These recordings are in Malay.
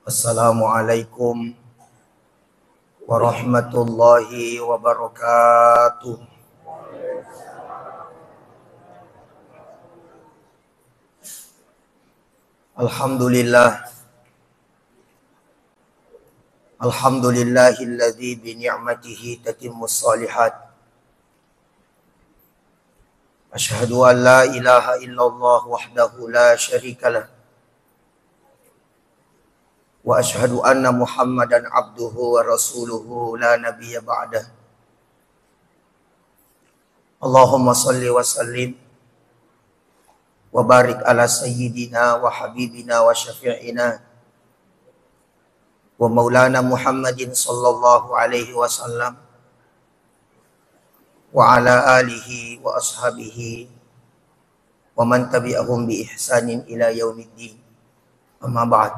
Assalamualaikum warahmatullahi wabarakatuh. Alhamdulillah. Alhamdulillahilladzi bi ni'matihi tatimmus shalihat. Asyhadu an la ilaha illallah wahdahu la syarikalah. Wa asyhadu anna Muhammadan abduhu wa rasuluhu la nabiyya ba'dah. Allahumma salli wa sallim wa barik ala sayyidina wa habibina wa syafi'ina wa maulana Muhammadin sallallahu alaihi wasallam wa ala alihi wa ashabihi wa man tabi'ahum bi ihsanin ila yaumiddin. Amma ba'd.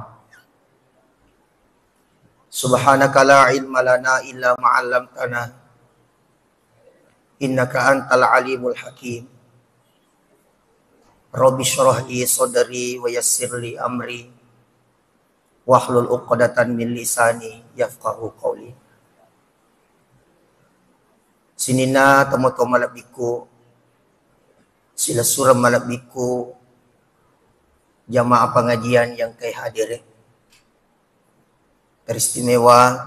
Subhanaka la ilma lana illa ma 'allamtana innaka antal alimul hakim. Rabbi shrah li sadri wa yassir li amri wahlul 'uqdatan min lisani yafqahu qawli. Sinina tomoto malabiku sila surah malabiku jamaah pengajian yang kai hadir. Teristimewa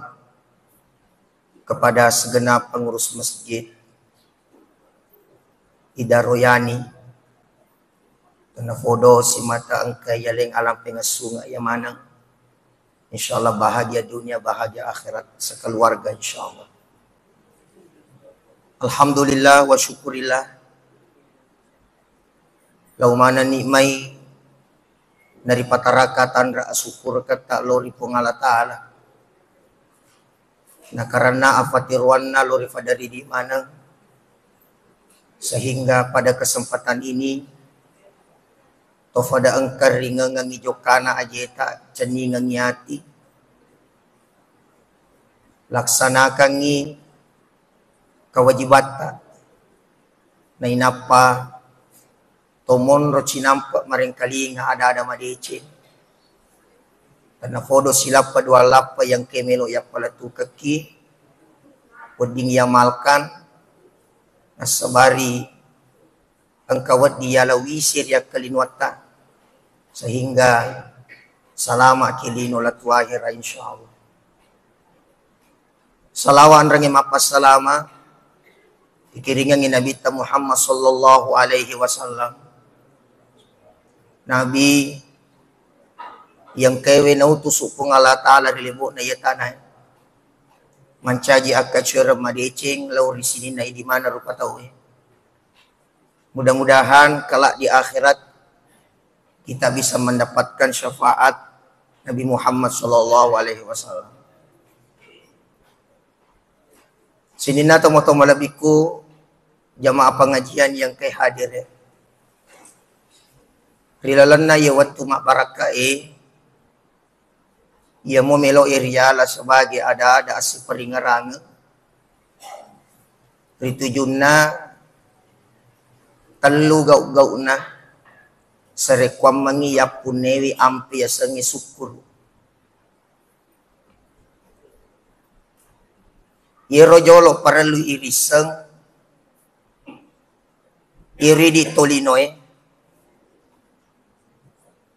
kepada segenap pengurus masjid Idaroyani Tanafodo Simata Angkai Yaleng Alam Pengasunga Yamanang. InsyaAllah bahagia dunia, bahagia akhirat sekeluarga insyaAllah. Alhamdulillah wa syukurillah. Laumana nikmai dari patarakatan ra syukur kata lori pungala ta'ala. Nah karena afatirwanna lori fadari di mana sehingga pada kesempatan ini tofada engkar ringangi jokana ajeta ceni ngangiati laksanakangi kawajibata na inapa tomon ro cinampak marengkali nga ada madecin karena fodo silap dua lapa yang kemelo ya palatu kaki poding yamalkan nasabari angkawat diala wisir ya kalinwata sehingga salama kilino latwahira insyaallah. Salawan rangi mapas salama ikiringan Nabi Muhammad sallallahu alaihi wasallam. Nabi yang kewe nautus upung Allah Ta'ala dilibuk na yatanay. Mancaji akasyara madecing lau di sini na di mana rupa tahu. Mudah-mudahan kelak di akhirat kita bisa mendapatkan syafaat Nabi Muhammad sallallahu alaihi wasallam. Sini na tomo malabiku jamaah pengajian yang kay hadir. Rilalan na yawat tumak barakai ia mo melo iriala sebagai ada asi peringarang ritujunna telu gau-gauna sarekwam mangiyap punewi ampi asangi syukur irojolo paralu iriseng iridi tolinoe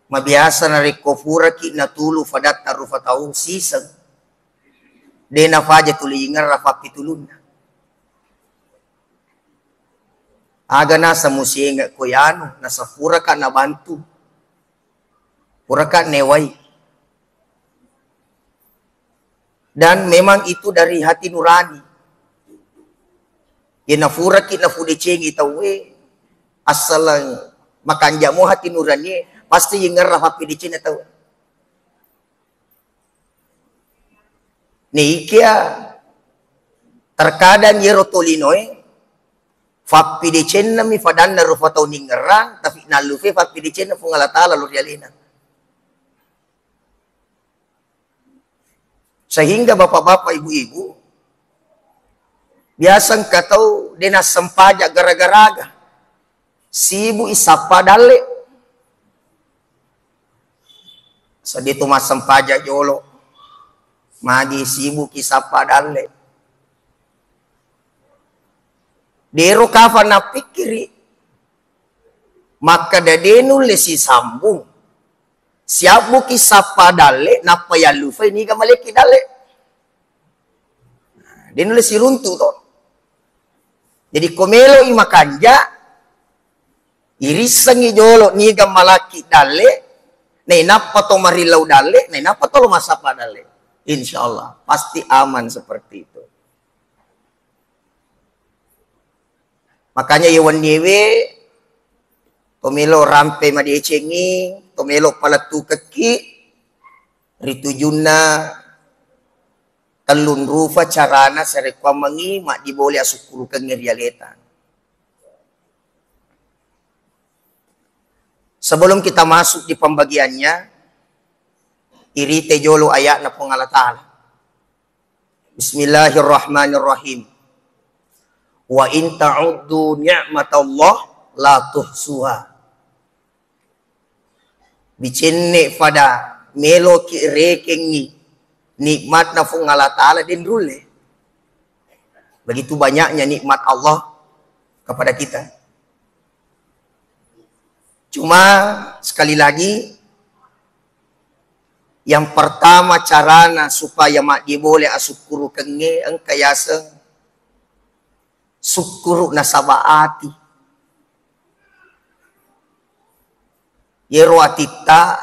mabiasa na rekofura ki natulu fadat tarufatau sisang dena faja tulingar rafa pitulun aga nasa musinga koyano nasa fura ka nabantu fura ka newai dan memang itu dari hati nurani yana fura ki na fudicengi tawe asalang makanjamu hati nurani pasti yengar rafa pidicin tahu. Nikia terkadang yerotolinoe fa pidicin nami fadan na rufa tau ningerang tapi nalufe fa pidicin na fungala ta'ala lurialina. Sehingga bapak-bapak ibu-ibu biasang katau dena sempaja gara-garaga sibu isapa dale Sedih tu masam pajak jolo. Magi sibuk kisapa dalle. Dero kafa na pikiri. Maka dadenu lesi sambung. Siap buki sapa dalle. Napa ya lufa ini gamaleki dalle. Denu lesi runtu to. Jadi komelo ima kanja. Irisangi jolo ni gamalaki dalle. Nei napa to marilau dale, nei napa to lo masapa dale. Insyaallah pasti aman seperti itu. Makanya yawan yewe tomelo rampe madiecengi, tomelo palatu keki ritujuna telun rufa carana serekwa mengi mak diboleh asukuru kengerialetan. Sebelum kita masuk di pembagiannya, iri tejolo ayat na pong Allah Ta'ala. Bismillahirrahmanirrahim. Wa in ta'uddu ni'matallah la tuhsuha. Bicenne pada melo ki rekengi nikmat na pong Allah Ta'ala din rule. Begitu banyaknya nikmat Allah kepada kita. Cuma sekali lagi yang pertama carana supaya mak dia boleh asukuru kenge engkayaseng sukuru nasabaati. Yero atita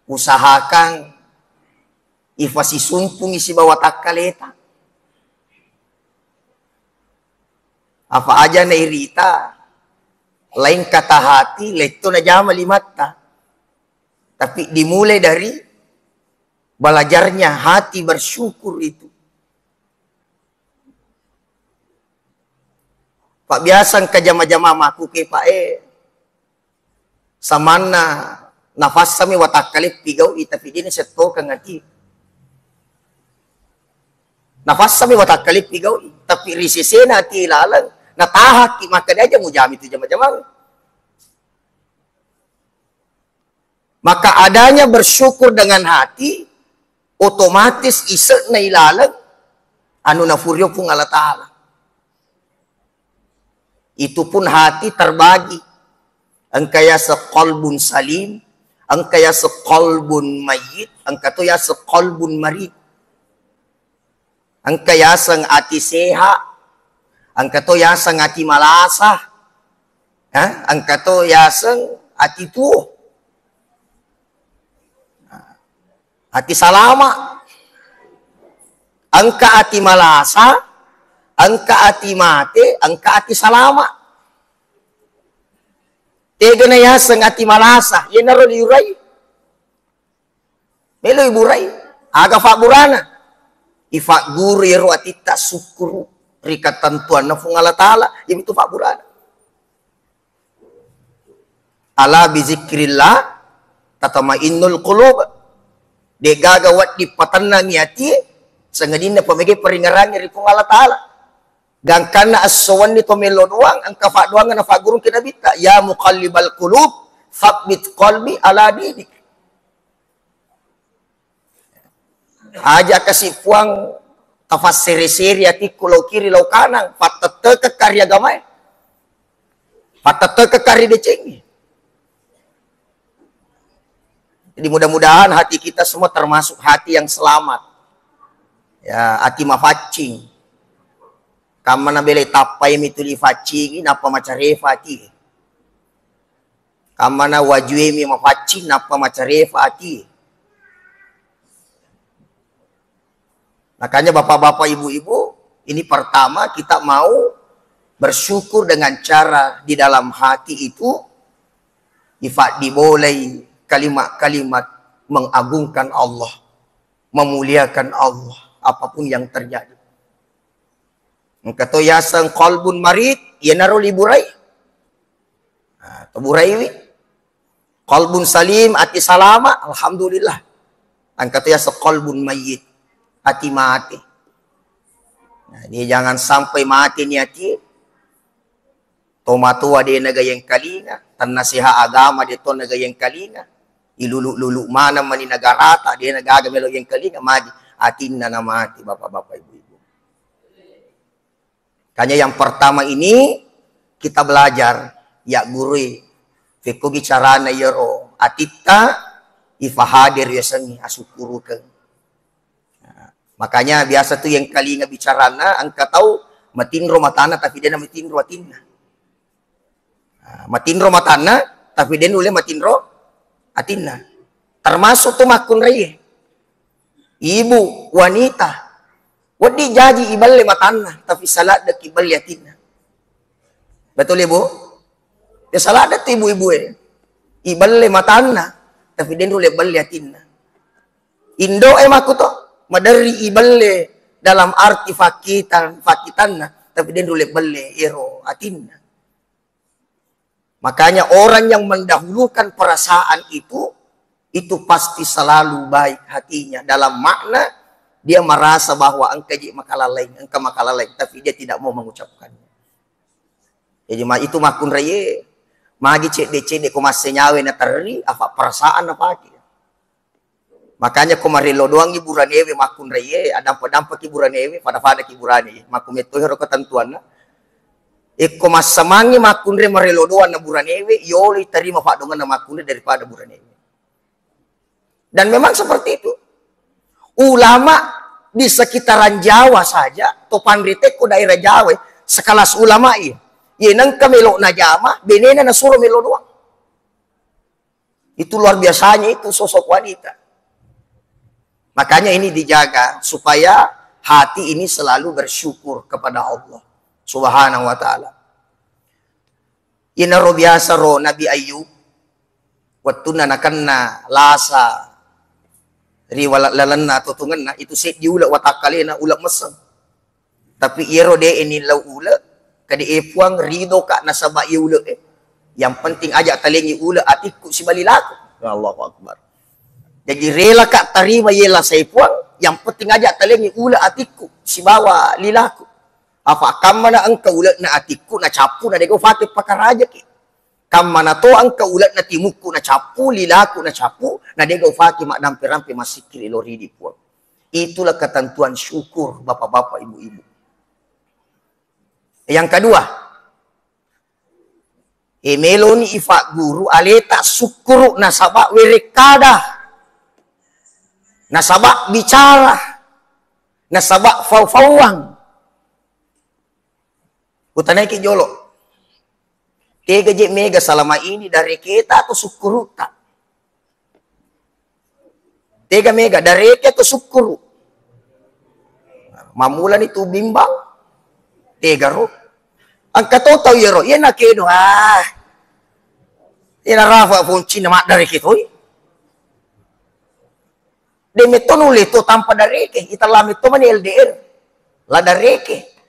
usahakan ifasi sumpung isi bawa takaleta. Apa aja na irita lain kata hati, leto na jama limata. Tapi dimulai dari belajarnya hati bersyukur itu. Pak biasa ka jama-jama maku ke Pak samana nafas sami watakali pigau tapi dini seto ka ngati. Nafas sami watakali pigau tapi risisena ti lalang. Natahaki maka dia aja mujami itu jama-jama. Maka adanya bersyukur dengan hati otomatis isek na ilalang anu nafuryo pun Allah Ta'ala. Itu pun hati terbagi. Angkaya seqalbun salim, angkaya seqalbun mayit, angkaya seqalbun marid. Angkaya sang ati seha, angkato yasang ati malasa, angkato yasang ati tuo, ati salama, angka ati malasa, angka ati mate, angka ati salama. Tega na yasang ati malasa, yan naro liuray. Melo iburay, aga faburana, ifa guru yero ati ta sukuru. Rikat tentuan nafung Allah Ta'ala yang itu Pak Burana. Ala bizikrillah tatama'innul qulub. De gagawat di patanna niati sangadina pamigi peringarannya ripung Allah Ta'ala. Gangkana as-sawan ni tomelo doang ang kafa doang na fagurung kinabita ya muqallibal qulub tsabbit qalbi ala dinik. Aja kasih puang tafas seri-seri ati kulau kiri lau kanang patete ke karya gamai patete ke karya decengi. Jadi mudah-mudahan hati kita semua termasuk hati yang selamat ya, hati mafacing kamana bele tapai mituli facing napa macare fati kamana wajue mi mafacing napa macare fati. Makanya bapak-bapak, ibu-ibu, ini pertama kita mau bersyukur dengan cara di dalam hati itu diboleh kalimat-kalimat mengagungkan Allah, memuliakan Allah, apapun yang terjadi. Kata yasang qalbun marid, ya naro liburai. Taburai wi. Qalbun salim, ati salama, alhamdulillah. Angkata yasang qalbun mayyit. Hati mati. Nah, dia jangan sampai mati ni hati. Tomatua dia naga yang kalinga. Tan nasihat agama dia to naga yang kalinga. Iluluk-luluk mana mani nagarata, dia nagaga melo yang kalinga madi. Atin na mati bapak-bapak ibu-ibu. Kanya yang pertama ini kita belajar ya guru fikugi carana yero atita ifahadir yasangi asukurukan. Nah, makanya biasa tuh yang kalinga bicarana angka tahu matinro matana tapi dia matinro atinna. Nah, matinro matana tapi dia nule matinro atinna. Termasuk tuh makun raya. Ibu wanita wadi jadi iballe matana tapi salat dak ibal yatina. Betul ibu? Ya salat dak ibu-ibu iballe matana tapi den rule bal yatina. Indo maku to madari iballe dalam arti fakitanna tapi den rule balle ero atinna. Makanya orang yang mendahulukan perasaan itu pasti selalu baik hatinya dalam makna dia merasa bahwa engkau makalaleng, tapi dia tidak mau mengucapkannya. Jadi itu makun raya, magi cek ko masenyawe na teri, apa perasaan apa lagi. Makanya kumarilo doang hiburan ewe makun raya, ada dampak hiburan ewe, pada hiburan ewe, makun itu hero ketentuan na. Iko masamangi makun raya marilo doang na buran ewe, yoli terima pak dongan na makun daripada buran ewe. Dan memang seperti itu. Ulama di sekitaran Jawa saja, topan riteku daerah Jawa, sekelas ulama iya. Yenang kamelo na jama, benena na suruh melo doang. Itu luar biasanya itu sosok wanita. Makanya ini dijaga supaya hati ini selalu bersyukur kepada Allah Subhanahu wa taala. Ina ro biasa ro Nabi Ayub waktu nakanna lasa riwala lalanna tutungan na itu set diulak watakalena ulak mesem. Tapi iro de ini lau ulak kadi epuang rido kak nasaba ulak Yang penting ajak talengi ulak atiku si balilaku. Allahu akbar. Jadi rela kak tarima yela saipuang, yang penting ajak talengi ulak atiku si bawa lilaku. Apa kamana engkau ulak na atiku na capu na dego fakir pakaraja ki. Kamana to angka ulat na timuku na capu, lilaku na capu, na dego faki mak dampe-rampe masikir ilori di puang. Itulah ketentuan syukur bapak-bapak ibu-ibu. Yang kedua, emeloni ifa guru aleta syukuru nasabak werekada. Nasabak bicara. Nasabak fau-fauang. Kutanai ki jolo. Tega je mega selama ini dari kita atau syukuru tak? Tega mega dari kita atau syukuru. Mamulan itu bimbang. Tega ro. Ang katotaw yero. Yan na kedo. Yan na rafa pun cinamak dari kita. Demeton ulit to tanpa dari kita. Italamit to man LDR. La dari kita.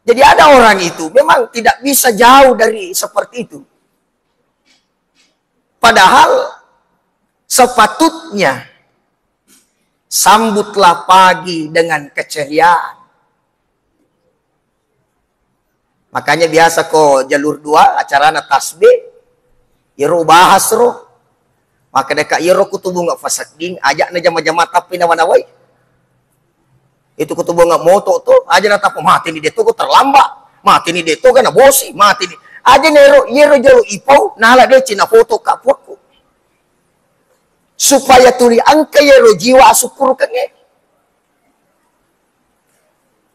Jadi ada orang itu memang tidak bisa jauh dari seperti itu. Padahal sepatutnya sambutlah pagi dengan keceriaan. Makanya biasa kok jalur 2 acara tasbih, iro bahas roh. Maka dekat iro kutubu nggak fasading, ajak na jama-jama tapi nawanawai. Itu kutubu nggak moto tuh aja nata mati ni deto ko terlambat mati ni deto kan bosi mati ni aja nero yero jalo ipau nala de cina foto kapuku supaya tuli angka yero jiwa syukur kange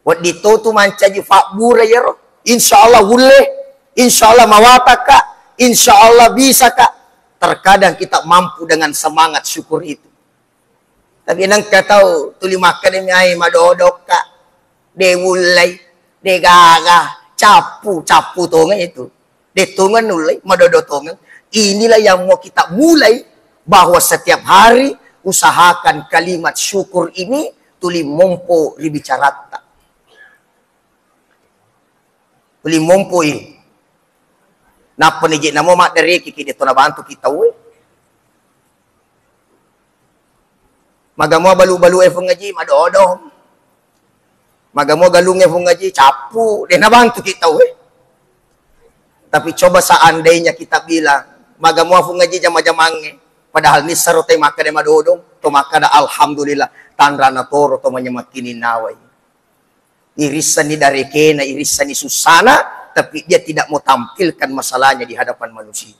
wad dito tu mancaji fakbura yero insyaallah wulle insyaallah mawataka insyaallah bisa kak. Terkadang kita mampu dengan semangat syukur itu. Tapi nang katau tuli makan ini ay madodok kak, de mulai, de gaga, capu tongan itu, de tongan mulai, madodok tongan. Inilah yang mau kita mulai bahwa setiap hari usahakan kalimat syukur ini tuli mompo ribicarata, tuli mompo ini. Napa nih namo mak dari kiki itu nabantu kita we. Magamo balu-balu efong ngaji madodom. Magamo galung efong ngaji capu. Dia nabantu kita we. Tapi coba seandainya kita bilang, magamu aku ngaji jama-jamange, padahal ni sarote maka de madodong, to maka da alhamdulillah, tanrana toro to manyamakini nawai. Irisan ni dari kena, irisan ni susana, tapi dia tidak mau tampilkan masalahnya di hadapan manusia.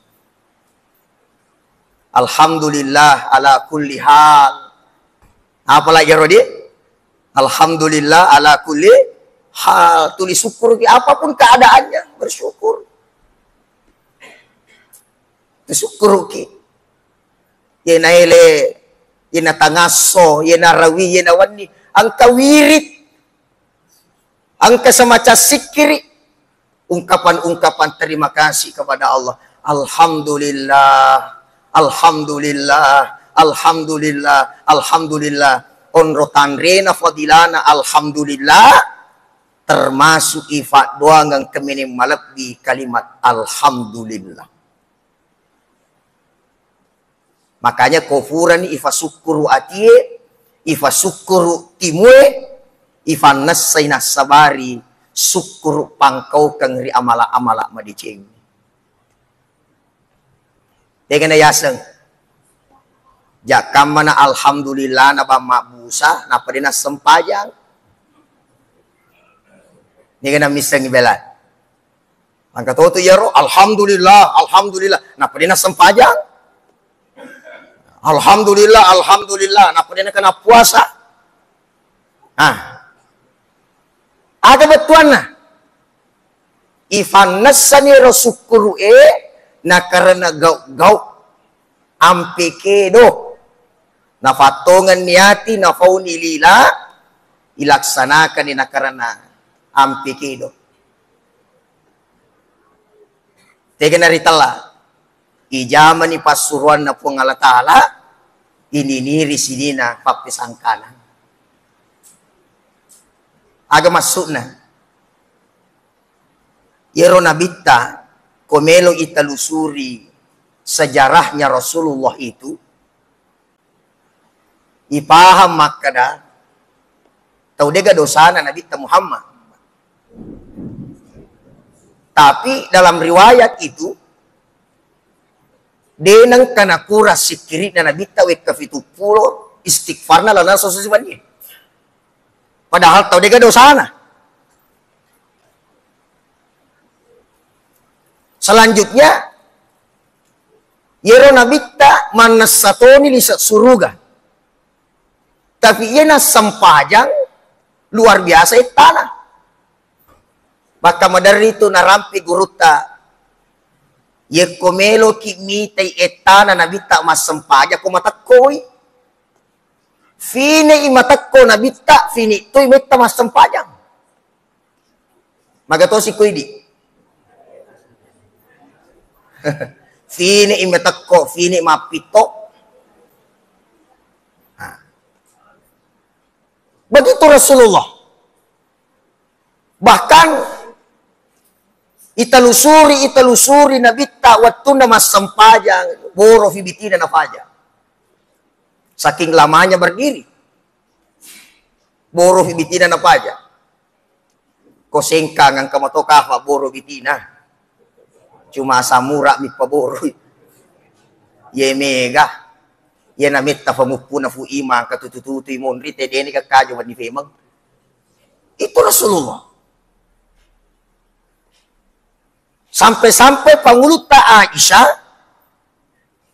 Alhamdulillah ala kulli hal. Apa lagi Rodi? Alhamdulillah ala kulli hal. Tulis syukur apapun keadaannya, bersyukur. Bersyukur ki. Yena ele, yena tangaso, yena rawi, yena wani, angka wirid, angka semacam sikiri, ungkapan-ungkapan terima kasih kepada Allah. Alhamdulillah, alhamdulillah, alhamdulillah, alhamdulillah. Onro tanrena fadilana alhamdulillah, termasuk ifat doang yang keminim malabbi kalimat alhamdulillah. Makanya kufuran ifa syukuru atie, ifa syukuru timue, ifa nasayna sabari, syukuru pangkau kang ri amala-amala madicing. Dengan yaseng. Jakam mana alhamdulillah napa mabusa, napa dina sempajang. Dengan miseng belat. Angka tu ya roh, alhamdulillah, alhamdulillah, napa dina sempajang. Alhamdulillah, alhamdulillah. Napa dia kena puasa? Ada betuan nah. Ifan nasani rasukuru na karena gau ampike do. Na fatongan niati na fauni lila ilaksanakan na karena ampike do. Tega naritala. Ijaman ni pasuruan na po ngala ta'ala, ininiri sinina papisangkanan. Aga masuk na. Yero nabita, komelo italusuri sejarahnya Rasulullah itu, ipaham makada, tau dega dosana nabita Muhammad. Tapi dalam riwayat itu, denang kana kura sikiri na nabita wek kafitu pulo istighfarna lana sososibannya. Padahal tau dega dosana. Selanjutnya yero nabita manasatoni lisa suruga. Tapi yena sempajang luar biasa tanah. Baka madari itu narampi guruta ye komelo ki mitay etana nabita masampaja ko matakkoy. Fine imatakko nabita fini toy meta masampajang. Magato si kuidi. Fine imatakko fine mapito. Begitu Rasulullah. Bahkan italusuri nabita waktu nama sempajang boro fibitina nafaja. Saking lamanya berdiri. Boro fibitina nafaja. Kosengka ngang kamatokafa boro bitina. Cuma samura mi paboro. Ye mega. Ye namita famupuna fu ima katututu imonri te deni kakajo ni femang. Itu Rasulullah. Sampai-sampai panguluta Aisyah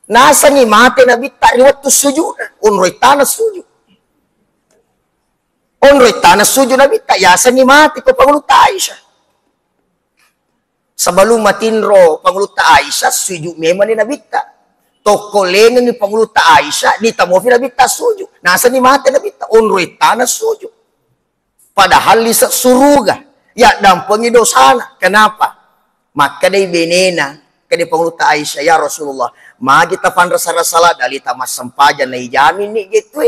nasa ni mate nabita ni waktu sujud unroy tanah sujud nabita yasa ni mate ko panguluta Aisyah sebelum matinro panguluta Aisyah sujud memang ni nabita toko lengan ni panguluta Aisyah ni tamofi nabita sujud nasa ni mate nabita unroy tanah sujud padahal lisa suruga ya dampengi dosana. Kenapa? Maka day benena kadi panguluta Aisyah ya Rasulullah magi tapan rasa-rasala dali tamas sempajan na ijamin ni gitu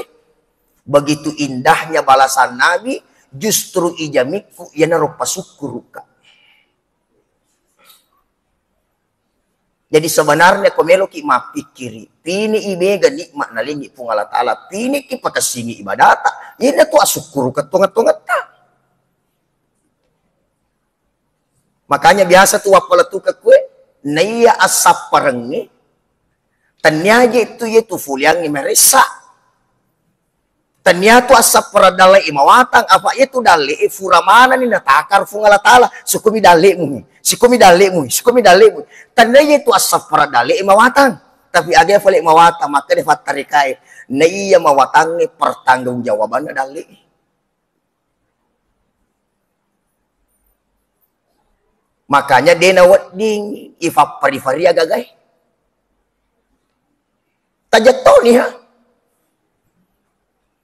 begitu indahnya balasan Nabi justru ijamikku ya naruh pasukuruka. Jadi sebenarnya komelo ki mapikiri pini ibega nikmat nalingi pungala ta'ala pini ki pakasingi ibadata ina tu asukuru ketungat-tungat ta. Makanya biasa tuh apalatu ke kue naiya asap parengi, tanya itu fuliang meresa. Tanya tu asap paradala imawatang, apa itu dali furamana ni natakar fungala tala, sukumi dali mu, sukumi dali mu, sukumi dali mu. Tanya itu asap paradali imawatang, tapi ada fali imawatang, maka dia fatarikai, naiya mawatang ni pertanggung jawaban dali. Makanya dia nawat ding ifap perifaria gagai. Tajat to ni ha.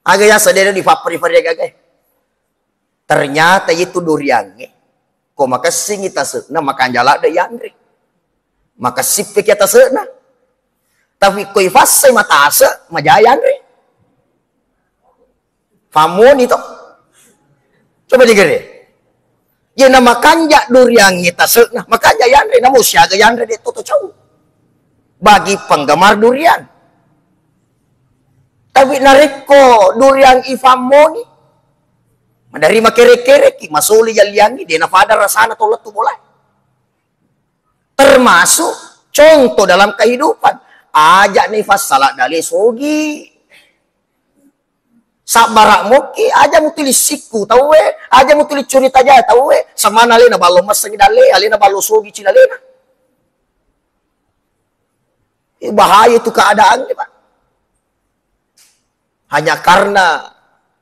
Agak yang sadar di fap perifaria gagai. Ternyata itu duriange. Ko maka sing ita seuna makan jala da yangre. Maka sipik kita seuna. Tapi ko ifasai mata asa majayangre. Famon itu. Coba digere. Ya nama kanja durian kita seuna makanya yangre namu siaga yangre de toto cau. Bagi penggemar durian. Tapi nareko durian ifamoni. Dari makere-kere ki masuli yaliangi dia nafada rasana tolet tu mulai. Termasuk contoh dalam kehidupan. Ajak nifas salat dali sogi. Sabarak moki aja mutili siku tahu aja mutili curita aja tahu sama nalena balo masangi dale alena balo sogi cilalena. Bahaya itu keadaan Pak. Hanya karena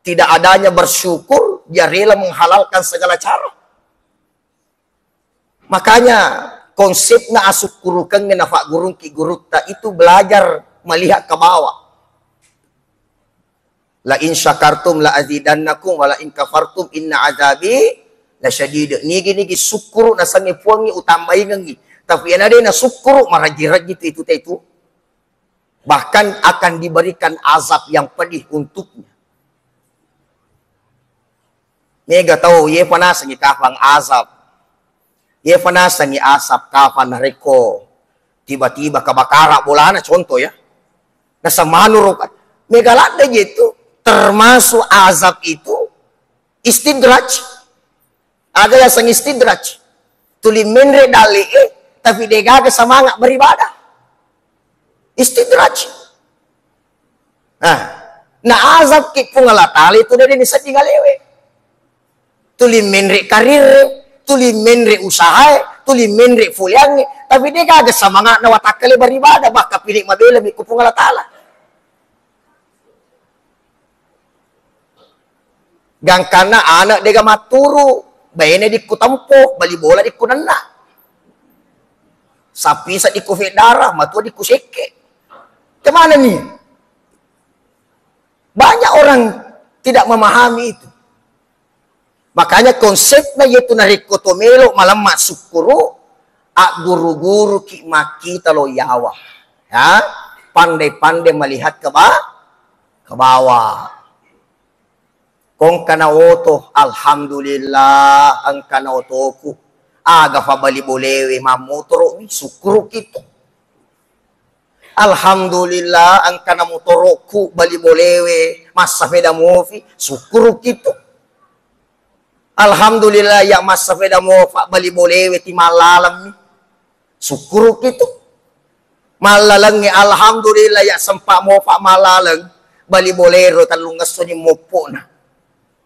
tidak adanya bersyukur, dia rela menghalalkan segala cara. Makanya konsepnya asuk kurukan nafak gurung ki gurutta itu belajar melihat ke bawah. La in syakartum la azidannakum wa la in kafartum inna azabi la syadid. Nigi syukur na sangi puangi utambai ngi. Tapi yang ada na syukur maraji-raji itu. Bahkan akan diberikan azab yang pedih untuknya. Nega tahu ye panas ngi kafang azab. Ye panas ngi asap kafan reko. Tiba-tiba kebakara bolana contoh ya. Nasa manurukan. Nega lada gitu. Termasuk azab itu istidraj. Ada yang sang istidraj. Tuli menre dali tapi dia semangat beribadah. Istidraj. Nah azab ki pungalatali itu dari nisa tingalewe. Tuli menre karir, tuli menre usaha, tuli menre fuliang, tapi dia kagak semangat na watakale beribadah baka pilih mabela mi ku pungalatala. Gang kana anak dia maturu, bayane di kutampo, bali bola di kunana. Sapi sa di kufi darah, matua di kuseke. Kemana nih? Banyak orang tidak memahami itu. Makanya konsepnya yaitu narikotomelo malam masuk kuru, guru-guru ki maki talo yawa. Ya, pandai-pandai melihat ke bawah. Kong kana oto, alhamdulillah ang kana otoku. Aga fa bali bolewe mamotoro mi sukuru kito. Alhamdulillah ang kana motoroku bali bolewe masa feda mofi sukuru kito. Alhamdulillah ya masa feda mofa bali bolewe ti malalam mi sukuru kito. Malalang ni alhamdulillah ya sempa mofa malalang bali bolero talungas so ni mopo na.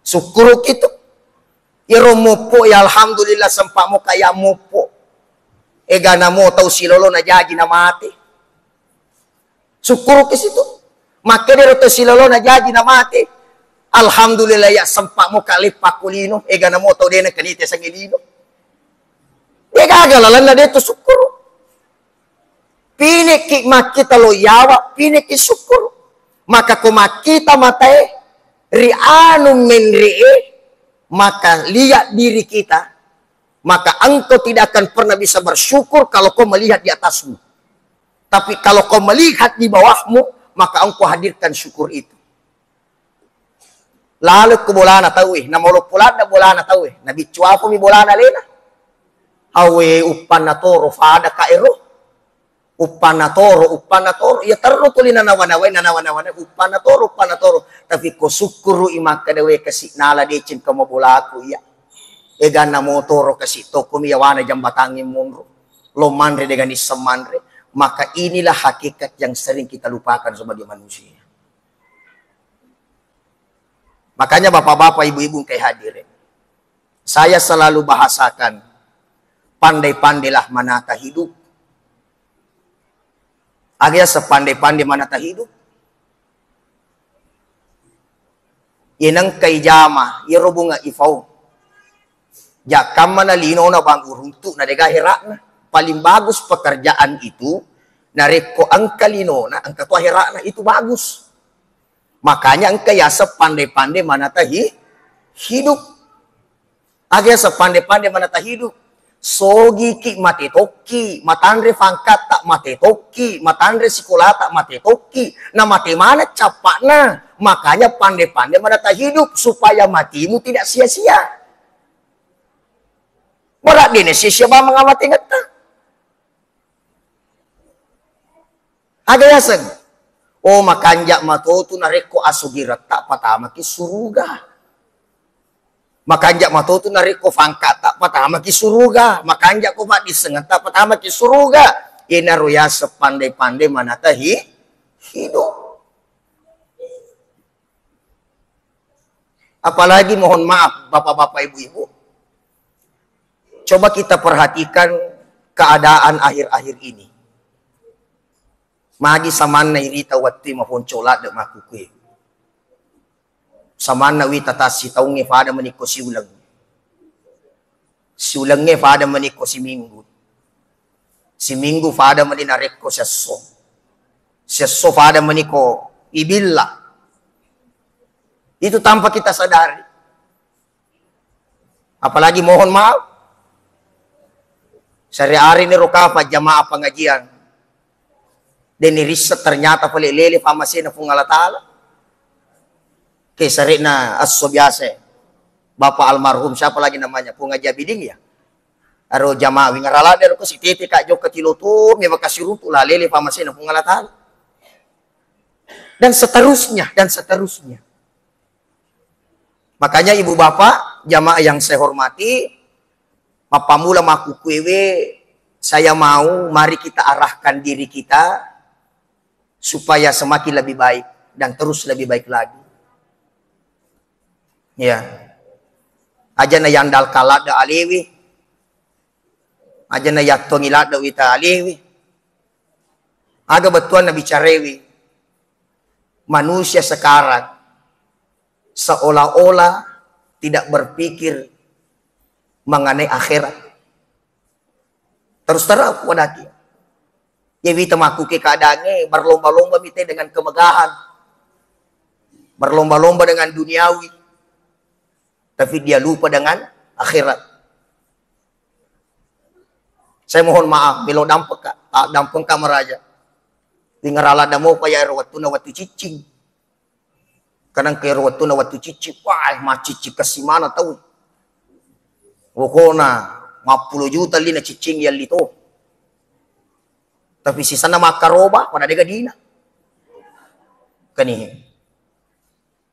Sukuru kito. Iro mopo ya alhamdulillah sempa mo kaya mopo. Ega na mo tau silolo na jaji na mati. Syukur ke situ. Maka dia roto silolo na jadi na mati. Alhamdulillah ya sempak mo kalipak kulino. Ega na mo tau dia na kanite sa ngilino. Dia gagalalan na dito syukur. Piniki makita lo yawa. Piniki syukur. Maka kung makita matay. Rianum menri'e. Maka lihat diri kita. Maka engkau tidak akan pernah bisa bersyukur kalau kau melihat di atasmu. Tapi kalau kau melihat di bawahmu, maka engkau hadirkan syukur itu. Lalu ke bolana tahu na molo pulada bolana tahu nabi cuapo mi bolana lena. Awe upana toro fada kairo. Upana toro ya terro tulina nawana upana toro tapi ko syukuru imaka dewe kasi nala decin kamo bolaku ya. Egan na motoro kasi to kumiyawana jambatangi munro. Lomandre dengan isemandre. Maka inilah hakikat yang sering kita lupakan sebagai manusia. Makanya bapak-bapak, ibu-ibu kayak hadirin. Saya selalu bahasakan, pandai-pandailah menata hidup. Agar sepandai-pandai menata hidup. Yenang kay jama, irobunga ifau. Jakam mana lino na bang uruntuk na degahira na. Paling bagus pekerjaan itu, nareko ang kalino na, ang katuahira na, itu bagus. Makanya ang kaya sepandai-pandai menata hidup. Agar sepandai-pandai menata hidup. Sogi ki matetoki, matandre pangkat tak matetoki, matandre sekolah tak matetoki. Nah mati mana capak na. Makanya pandai-pandai menata hidup supaya matimu tidak sia-sia. Berat dene sia-sia ba mengamati ngata. Ada yasen. Oh makanjak matotu nareko asugirat tak patama ki suruga. Makanjak matotu nareko fangkat tak patama ki suruga. Makanjak ko mak disengat tak patama ki suruga. Ina roya sepandai-pandai menata hidup. Apalagi mohon maaf bapak-bapak ibu-ibu. Coba kita perhatikan keadaan akhir-akhir ini. Magi samanna irita watti mahon colat de makukwe. Samanna wi tatasi taunge pada meniko siulang. Siulangnya pada meniko si minggu. Si minggu pada meninareko sesso. Sesso pada meniko ibilla. Itu tanpa kita sadari. Apalagi mohon maaf. Sehari-hari ini rokafa jamaah pengajian. Dan riset ternyata pelelele pamasina pungalatala. Kesari na aso biasa. Bapak almarhum siapa lagi namanya? Pungaja biding ya. Aro jamaah wingarala dari ko si tete kak jok ketilutum. Ya makasih rutu lah lele pamasina pungalatala. Dan seterusnya. Dan seterusnya. Makanya ibu bapak, jamaah yang saya hormati, mapamula makukwewe, saya mau mari kita arahkan diri kita supaya semakin lebih baik dan terus lebih baik lagi. Ya. Aja na yandal kalat da alewi. Aja na yaktong ilat da wita alewi. Aga betuan na bicarewi. Manusia sekarang seolah-olah tidak berpikir mengenai akhirat. Terus terang kepada dia. Ya kita makuki keadaannya berlomba-lomba mite dengan kemegahan. Berlomba-lomba dengan duniawi. Tapi dia lupa dengan akhirat. Saya mohon maaf, bilo dampeng kameraja. Tingarala damo pa ya rawatu na watu cicing. Kadang kaya rawatu na watu cicing. Wah, macici kasimana tahu. Wokona 50 juta li na cicing yan lito. Tapi sisa na makaroba pada dega dina. Kanihin.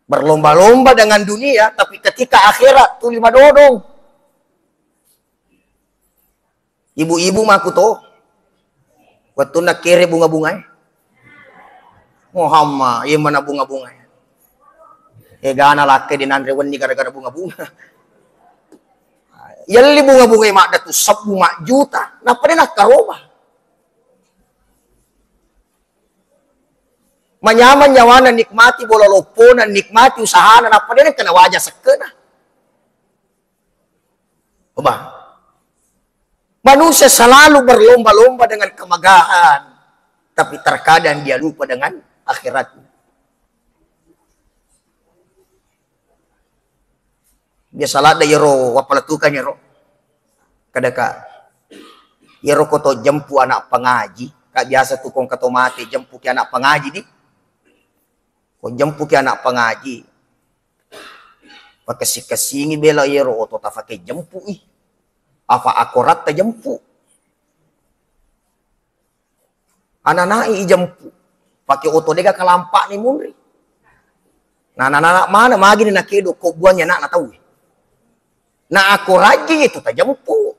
Berlomba-lomba dengan dunia, tapi ketika akhirat tuh lima dodong. Ibu-ibu maku to. Waktu nak kere bunga-bunga. Muhammad, iya mana bunga-bunga. Gana laki di nandre wani gara-gara bunga-bunga. Yali bunga-bunga mak datu 10 juta. Napa dia nak karoba? Manyaman nyawana nikmati bola loponan, nikmati usahanan, apa dia kena wajah sekena. Coba. Manusia selalu berlomba-lomba dengan kemegahan. Tapi terkadang dia lupa dengan akhiratnya. Dia salah ada yero, wapalatukan yero. Kadaka. Yero koto jempu anak pengaji. Kak biasa tukong katomati, jempu ke anak pengaji di. Kung jempu ke anak pengaji. Pagkasikasingi bela yero oto ta pakai jempu ih. Apa akurat ta jempu. Ananai jempu. Pakai oto dega kalampak ni mundri. Nah anak mana magi ni nakedo ko buangnya nak tahu. Na akurat itu ta jempu.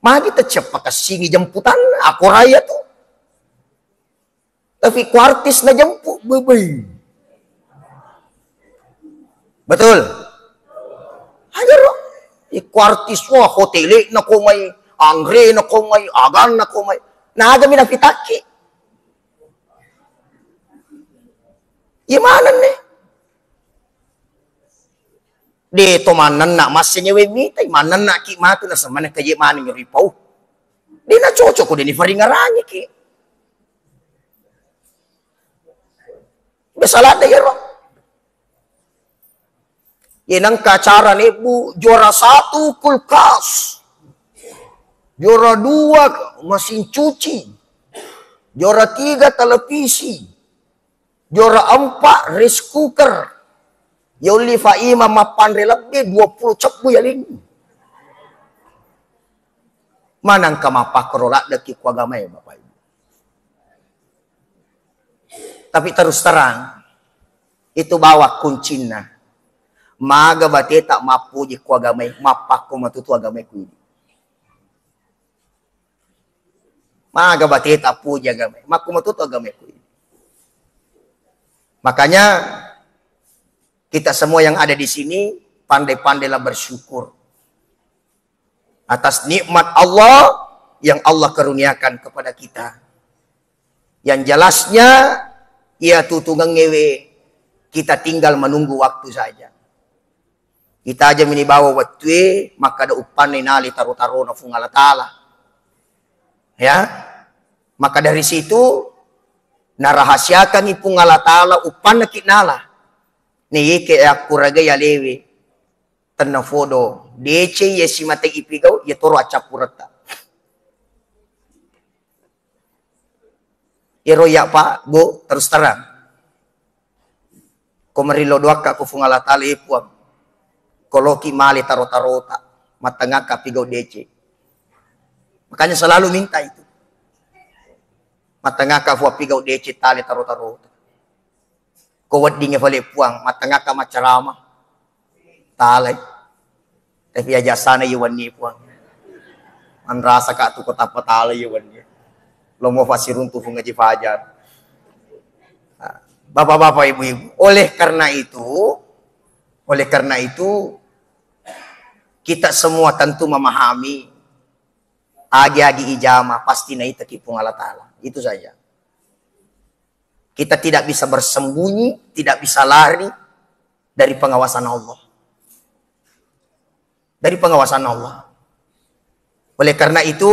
Magi tecep singi jemputan aku raya tuh. Tapi kuartis na jemput bebe. Betul. Hajar lo. Kuartis wah hotel na kumay, angre na kumay, agan na kumay. Naga mina pitaki. Gimana nih? Dito manan na masnya wemita, manan na ki matu na sa mana kaya maning ripaw. Di na cocok ko din ifaringaranya ki. Besalah deh ya. Yan ang kacaran ibu, juara 1 kulkas, juara 2 mesin cuci, juara 3 televisi, juara 4 rice cooker, yoli faima mapan lebih 20 cepu ya lini. Manang kamapa kerolak deki kuagamai Bapak Ibu. Tapi terus terang, itu bawa kuncinya. Maga bate tak mapu je kuagamai, mapako matutu agamai ku ini. Maga bate tak puji agamai, maku matutu agamai ku ini. Makanya kita semua yang ada di sini pandai-pandailah bersyukur atas nikmat Allah yang Allah karuniakan kepada kita. Yang jelasnya ia tutungang ngewe, kita tinggal menunggu waktu saja. Kita aja minibawa waktu, maka ada upan nali taruh-taruh na fungala ta'ala. Ya, maka dari situ narahasiakan ipung Allah ta'ala upan na kinala. Ni ke aku raga ya lewe. Tanah fodo. Dece ya si mata ipigaw, ya toro acapurata. Iro ya pak, go terus terang. Komerilo doaka ko fungala ta'ala ipuam. Koloki mali taro-tarota. Matangaka pigaw dece. Makanya selalu minta itu. Matangaka fuwa pigaw dece tali taro-tarota. Kowat di ngevali puang, matangaka macarama. Talay. Tapi aja sana iwan ni puang. An rasa ka tu kota patala iwan ni. Lomo fasirun tu fungaji fajar. Bapak-bapak ibu-ibu, oleh karena itu kita semua tentu memahami agi-agi ijama pasti na itakipung Allah Ta'ala. Itu saja. Kita tidak bisa bersembunyi, tidak bisa lari dari pengawasan Allah. Dari pengawasan Allah. Oleh karena itu,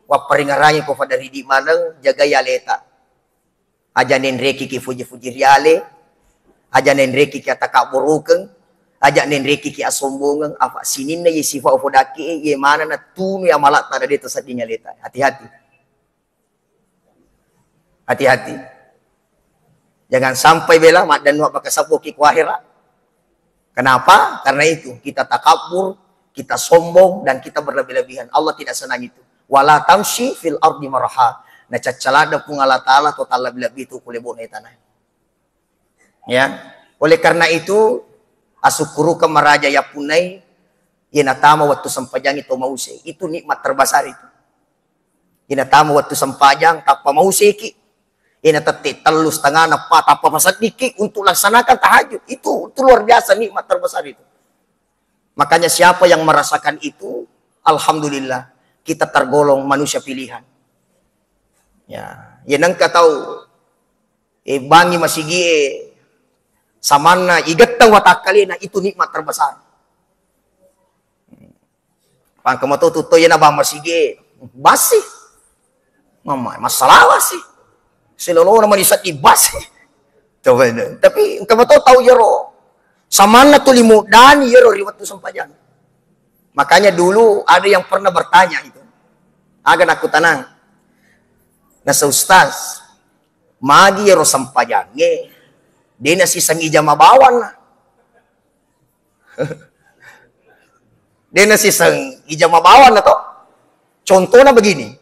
waparingaranya ko dari di mana jaga yaleta. Aja nenreki ki fuji-fuji riale, aja nenreki ki atakaburukeng, aja nenreki ki asombongang, apa sinin na yisifa ufodaki, ye mana na tunu ya malak tada dito sa dinyaleta. Hati-hati. Hati-hati. Jangan sampai bela mak dan wak bakasabu ki kuahira. Kenapa? Karena itu kita takabur, kita sombong dan kita berlebih-lebihan. Allah tidak senang itu. Wala tamshi fil ardi maraha. Na cacalada pung Allah Ta'ala total lebih-lebih itu kulebo na tanah. Ya. Oleh karena itu asukuru ke maraja ya punai inatama waktu sempajang itu mause. Itu nikmat terbesar itu. Inatama waktu sempajang tanpa mause ki. Inatati telus tengah napa tanpa pasat dikik untuk laksanakan tahajud. Itu luar biasa nikmat terbesar itu. Makanya siapa yang merasakan itu, alhamdulillah kita tergolong manusia pilihan. Ya, yang tahu bangi masigi samana igatang watakalina itu nikmat terbesar. Pang kamato tuto yan abang masigi basi. Mama, masalah sih. Silolo naman isat ibasi. Tapi kamato tahu yero samana tulimu dan yero riwat tu sampajan. Makanya dulu ada yang pernah bertanya itu. Agan aku tenang. Nasa ustaz, magi yero sampajange, di na sisang ijamabawan na. Di na sisang ijamabawan na to. Contoh na begini.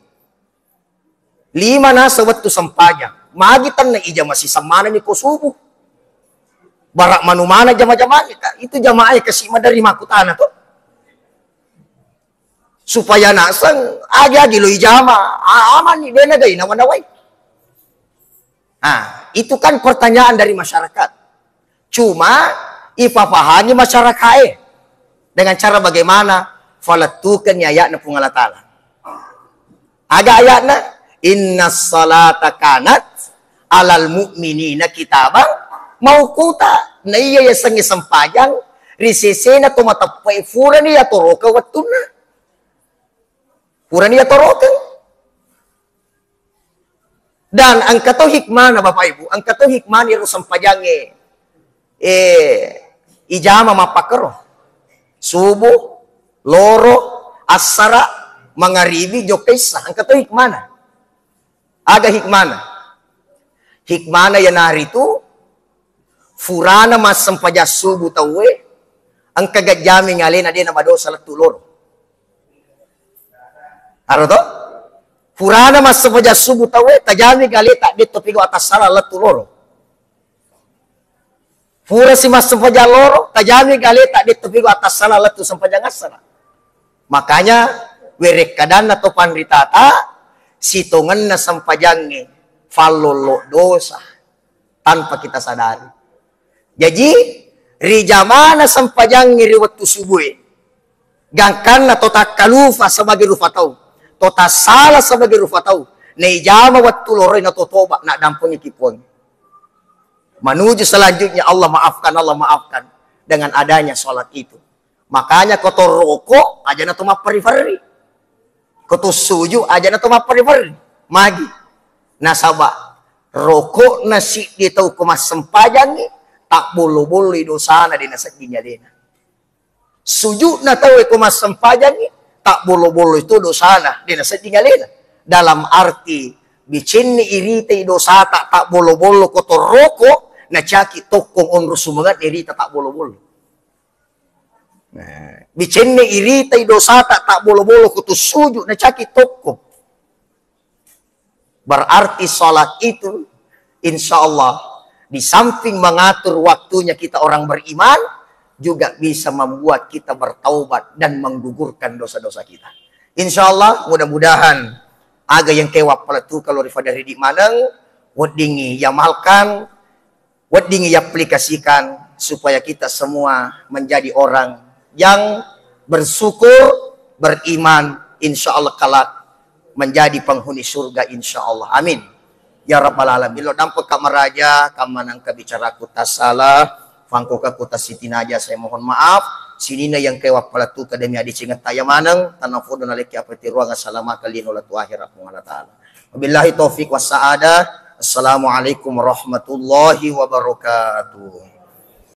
5 na sa waktu sampajang, magitan na ijama si samana ni kusubo. Barak manumana jama-jama kita. Itu jamaah kasi madari makutana to. supaya nasang aja di ijama aman ni dia nagay naman-naway. Itu kan pertanyaan dari masyarakat. Cuma ipapahami masyarakat dengan cara bagaimana falatukan ayat na pung Allah Ta'ala. Aga ayat na innas salata kanat alal mu'minina kitabang maukuta na iya yasang isampayang risese na tumatapay fura niya toroka watun na. Fura niya toroka. Dan ang kato hikmah na Bapak Ibu, ang kato hikmah ni sampayang ijama mapakaro. Subuh, loro, asara, mangaribi, jokesa. Ang kato hikmana. Aga hikmana. Hikmana yan narito. Furana mas sampaja subuh tawe. Ang kagadyami nga alin na din na madosa latulor. Aro to? Furana mas sampaja subuh tawe. Tajami galita dito pigo atas sala latulor. Pura si mas sampaja loro, tajami galita dito pigo atas sala latu sampaja ngasara. Makanya werek kadan na to panritata situngan na sampajangi falolo dosa tanpa kita sadari. Jadi rijama na sampajangi riwatu subuhi gangkan na tota kalufa sebagai rufatau tota salah sebagai rufatau na ijama watu loro na totoba na dampungnya kipuang. Menuju selanjutnya Allah maafkan dengan adanya sholat itu. Makanya kotor rokok aja na tuma periferi. Kotor suju aja na tuma periferi. Magi. Nasaba. Rokok nasi ditau kumas sempajangi. Tak bulu-bulu dosa na dinasakinya dina. Suju na tau kumas sempajangi. Tak bulu-bulu itu dosa na dinasakinya dina. Dalam arti. Bicinni irite dosa tak bulu-bulu kotor rokok. Na caki tokong onro sumangat irita tak bolo-bolo. Nah, bicenne irita dosa tak bolo-bolo kutu sujud na caki tokong. Berarti salat itu insya Allah di samping mengatur waktunya kita orang beriman juga bisa membuat kita bertaubat dan menggugurkan dosa-dosa kita. Insya Allah mudah-mudahan aga yang kewap pelatu kalau rifada di manang wadingi yamalkan wedding aplikasikan supaya kita semua menjadi orang yang bersyukur, beriman, insya Allah kelak menjadi penghuni surga insya Allah. Amin. Ya Rabbal Alamin. Lo dampak kamaraja, kamanang kabicara kuta salah, fangkoka kuta sitinaja, saya mohon maaf. Sinina yang kewap palatu kademi adi cingat tayamanang, tanafudun aleki apati ruang assalamu kalin ulatu akhirat Allah Ta'ala. Wabillahi taufiq wassa'adah. Assalamualaikum warahmatullahi wabarakatuh.